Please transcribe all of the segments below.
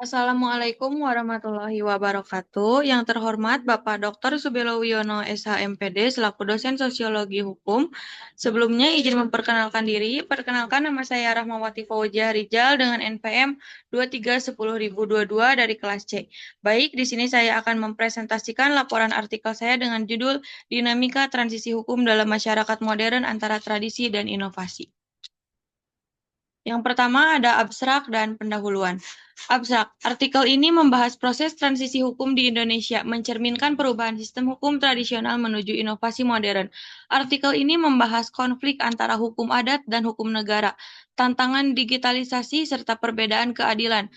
Assalamualaikum warahmatullahi wabarakatuh. Yang terhormat Bapak Dr. Subelo Wiono, SHMPD, selaku dosen Sosiologi Hukum. Sebelumnya izin memperkenalkan diri. Perkenalkan, nama saya Rahmawati Fauzia Rijal dengan NPM 2310022 dari kelas C. Baik, di sini saya akan mempresentasikan laporan artikel saya dengan judul Dinamika Transisi Hukum dalam Masyarakat Modern Antara Tradisi dan Inovasi. Yang pertama ada abstrak dan pendahuluan. Abstrak, artikel ini membahas proses transisi hukum di Indonesia, mencerminkan perubahan sistem hukum tradisional menuju inovasi modern. Artikel ini membahas konflik antara hukum adat dan hukum negara, tantangan digitalisasi serta perbedaan keadilan.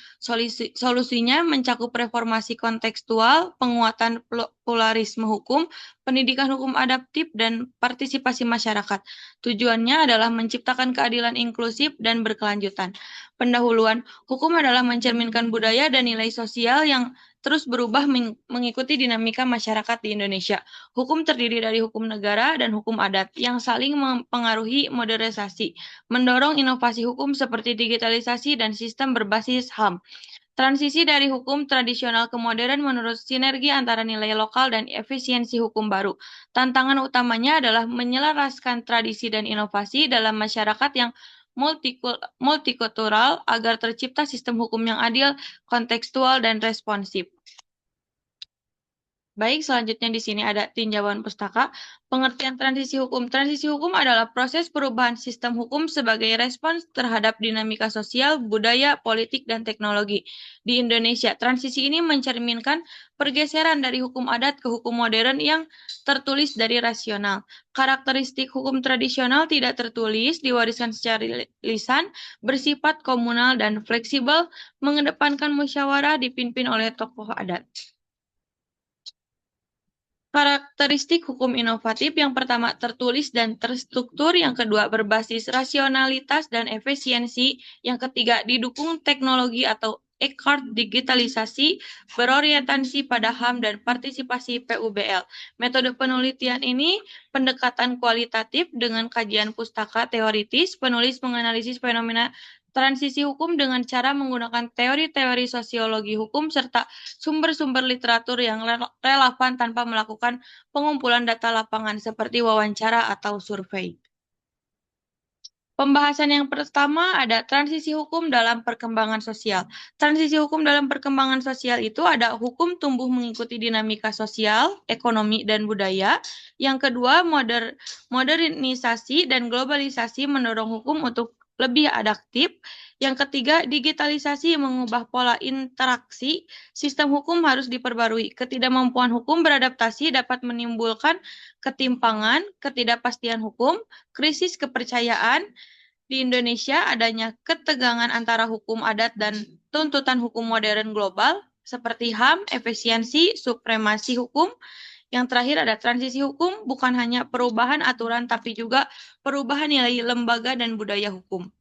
Solusinya mencakup reformasi kontekstual, penguatan pluralisme hukum, pendidikan hukum adaptif, dan partisipasi masyarakat. Tujuannya adalah menciptakan keadilan inklusif dan berkelanjutan. Pendahuluan, hukum adalah mencerminkan budaya dan nilai sosial yang terus berubah mengikuti dinamika masyarakat di Indonesia. Hukum terdiri dari hukum negara dan hukum adat yang saling mempengaruhi modernisasi, mendorong inovasi hukum seperti digitalisasi dan sistem berbasis HAM. Transisi dari hukum tradisional ke modern menurut sinergi antara nilai lokal dan efisiensi hukum baru. Tantangan utamanya adalah menyelaraskan tradisi dan inovasi dalam masyarakat yang multikultural agar tercipta sistem hukum yang adil, kontekstual, dan responsif. Baik, selanjutnya di sini ada tinjauan pustaka. Pengertian transisi hukum. Transisi hukum adalah proses perubahan sistem hukum sebagai respons terhadap dinamika sosial, budaya, politik, dan teknologi. Di Indonesia, transisi ini mencerminkan pergeseran dari hukum adat ke hukum modern yang tertulis dari rasional. Karakteristik hukum tradisional tidak tertulis, diwariskan secara lisan, bersifat komunal dan fleksibel, mengedepankan musyawarah dipimpin oleh tokoh adat. Karakteristik hukum inovatif yang pertama tertulis dan terstruktur, yang kedua berbasis rasionalitas dan efisiensi, yang ketiga didukung teknologi atau digitalisasi, berorientasi pada HAM dan partisipasi PUBL. Metode penelitian ini pendekatan kualitatif dengan kajian pustaka teoritis, penulis menganalisis fenomena transisi hukum dengan cara menggunakan teori-teori sosiologi hukum serta sumber-sumber literatur yang relevan tanpa melakukan pengumpulan data lapangan seperti wawancara atau survei. Pembahasan yang pertama ada transisi hukum dalam perkembangan sosial. Transisi hukum dalam perkembangan sosial itu ada hukum tumbuh mengikuti dinamika sosial, ekonomi, dan budaya. Yang kedua, modernisasi dan globalisasi mendorong hukum untuk lebih adaptif. Yang ketiga, digitalisasi mengubah pola interaksi. Sistem hukum harus diperbarui. Ketidakmampuan hukum beradaptasi dapat menimbulkan ketimpangan, ketidakpastian hukum, krisis kepercayaan. Di Indonesia, adanya ketegangan antara hukum adat dan tuntutan hukum modern global, seperti HAM, efisiensi, supremasi hukum. Yang terakhir ada transisi hukum, bukan hanya perubahan aturan, tapi juga perubahan nilai lembaga dan budaya hukum.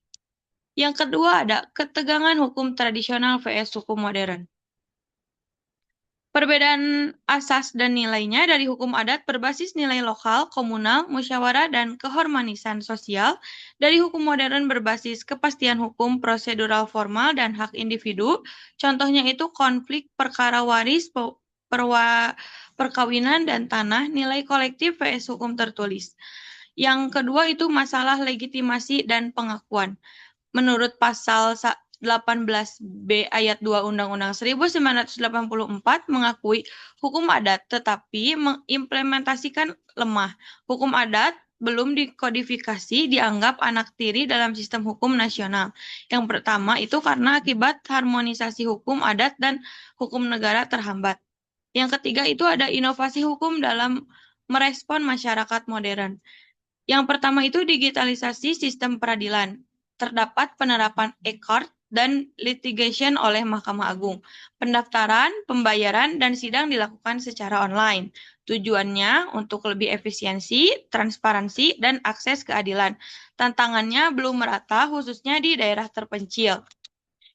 Yang kedua ada ketegangan hukum tradisional vs hukum modern. Perbedaan asas dan nilainya dari hukum adat berbasis nilai lokal, komunal, musyawarah, dan kehormatan sosial. Dari hukum modern berbasis kepastian hukum, prosedural formal, dan hak individu. Contohnya itu konflik perkara waris, perkawinan, dan tanah, nilai kolektif vs hukum tertulis. Yang kedua itu masalah legitimasi dan pengakuan. Menurut pasal 18B ayat 2 Undang-Undang 1984 mengakui hukum adat tetapi mengimplementasikan lemah. Hukum adat belum dikodifikasi dianggap anak tiri dalam sistem hukum nasional. Yang pertama itu karena akibat harmonisasi hukum adat dan hukum negara terhambat. Yang ketiga itu ada inovasi hukum dalam merespon masyarakat modern. Yang pertama itu digitalisasi sistem peradilan. Terdapat penerapan e-court dan litigation oleh Mahkamah Agung. Pendaftaran, pembayaran, dan sidang dilakukan secara online. Tujuannya untuk lebih efisiensi, transparansi, dan akses keadilan. Tantangannya belum merata, khususnya di daerah terpencil.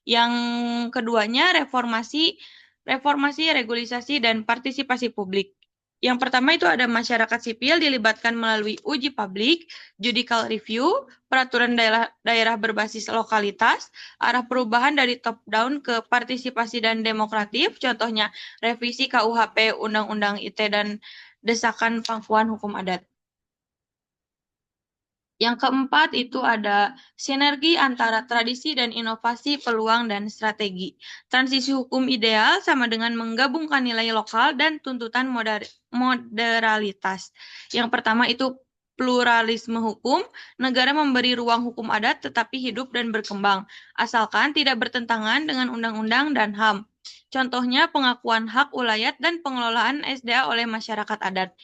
Yang keduanya reformasi, regulasi, dan partisipasi publik. Yang pertama itu ada masyarakat sipil dilibatkan melalui uji publik, judicial review, peraturan daerah berbasis lokalitas, arah perubahan dari top down ke partisipasi dan demokratif, contohnya revisi KUHP, Undang-Undang ITE, dan desakan pangkuan hukum adat. Yang keempat itu ada sinergi antara tradisi dan inovasi, peluang dan strategi. Transisi hukum ideal sama dengan menggabungkan nilai lokal dan tuntutan moderalitas. Yang pertama itu pluralisme hukum, negara memberi ruang hukum adat tetapi hidup dan berkembang, asalkan tidak bertentangan dengan undang-undang dan HAM. Contohnya pengakuan hak ulayat dan pengelolaan SDA oleh masyarakat adat.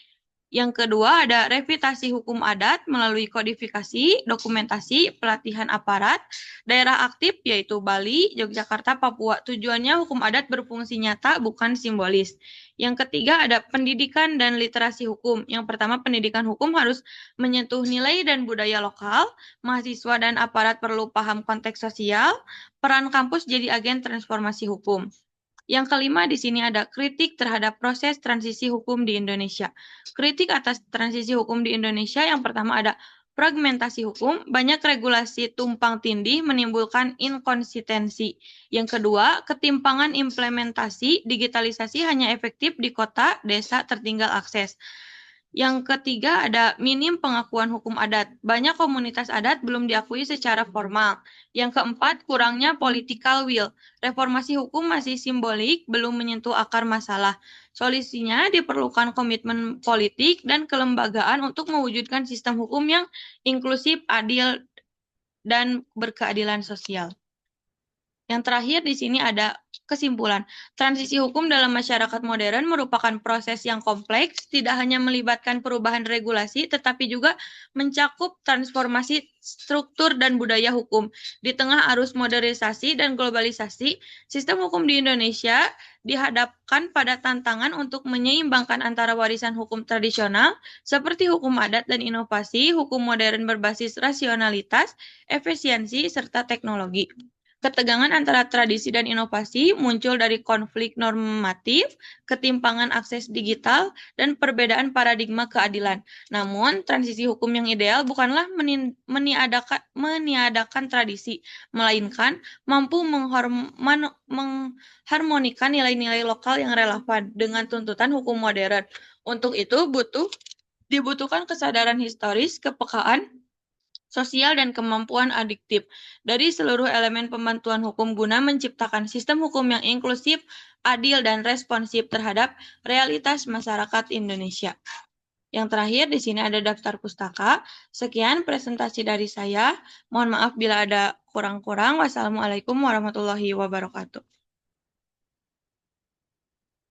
Yang kedua ada revitasi hukum adat melalui kodifikasi, dokumentasi, pelatihan aparat, daerah aktif yaitu Bali, Yogyakarta, Papua. Tujuannya hukum adat berfungsi nyata bukan simbolis. Yang ketiga ada pendidikan dan literasi hukum. Yang pertama pendidikan hukum harus menyentuh nilai dan budaya lokal, mahasiswa dan aparat perlu paham konteks sosial, peran kampus jadi agen transformasi hukum. Yang kelima di sini ada kritik terhadap proses transisi hukum di Indonesia. Kritik atas transisi hukum di Indonesia yang pertama ada fragmentasi hukum, banyak regulasi tumpang tindih menimbulkan inkonsistensi. Yang kedua, ketimpangan implementasi, digitalisasi hanya efektif di kota, desa tertinggal akses. Yang ketiga ada minim pengakuan hukum adat. Banyak komunitas adat belum diakui secara formal. Yang keempat, kurangnya political will. Reformasi hukum masih simbolik, belum menyentuh akar masalah. Solusinya diperlukan komitmen politik dan kelembagaan untuk mewujudkan sistem hukum yang inklusif, adil, dan berkeadilan sosial. Yang terakhir di sini ada kesimpulan. Transisi hukum dalam masyarakat modern merupakan proses yang kompleks, tidak hanya melibatkan perubahan regulasi, tetapi juga mencakup transformasi struktur dan budaya hukum. Di tengah arus modernisasi dan globalisasi, sistem hukum di Indonesia dihadapkan pada tantangan untuk menyeimbangkan antara warisan hukum tradisional, seperti hukum adat dan inovasi, hukum modern berbasis rasionalitas, efisiensi, serta teknologi. Ketegangan antara tradisi dan inovasi muncul dari konflik normatif, ketimpangan akses digital, dan perbedaan paradigma keadilan. Namun, transisi hukum yang ideal bukanlah meniadakan tradisi, melainkan mampu mengharmonikan nilai-nilai lokal yang relevan dengan tuntutan hukum modern. Untuk itu, dibutuhkan kesadaran historis, kepekaan sosial, dan kemampuan adiktif dari seluruh elemen pembantuan hukum guna menciptakan sistem hukum yang inklusif, adil, dan responsif terhadap realitas masyarakat Indonesia. Yang terakhir, di sini ada daftar pustaka. Sekian presentasi dari saya. Mohon maaf bila ada kurang-kurang. Wassalamualaikum warahmatullahi wabarakatuh.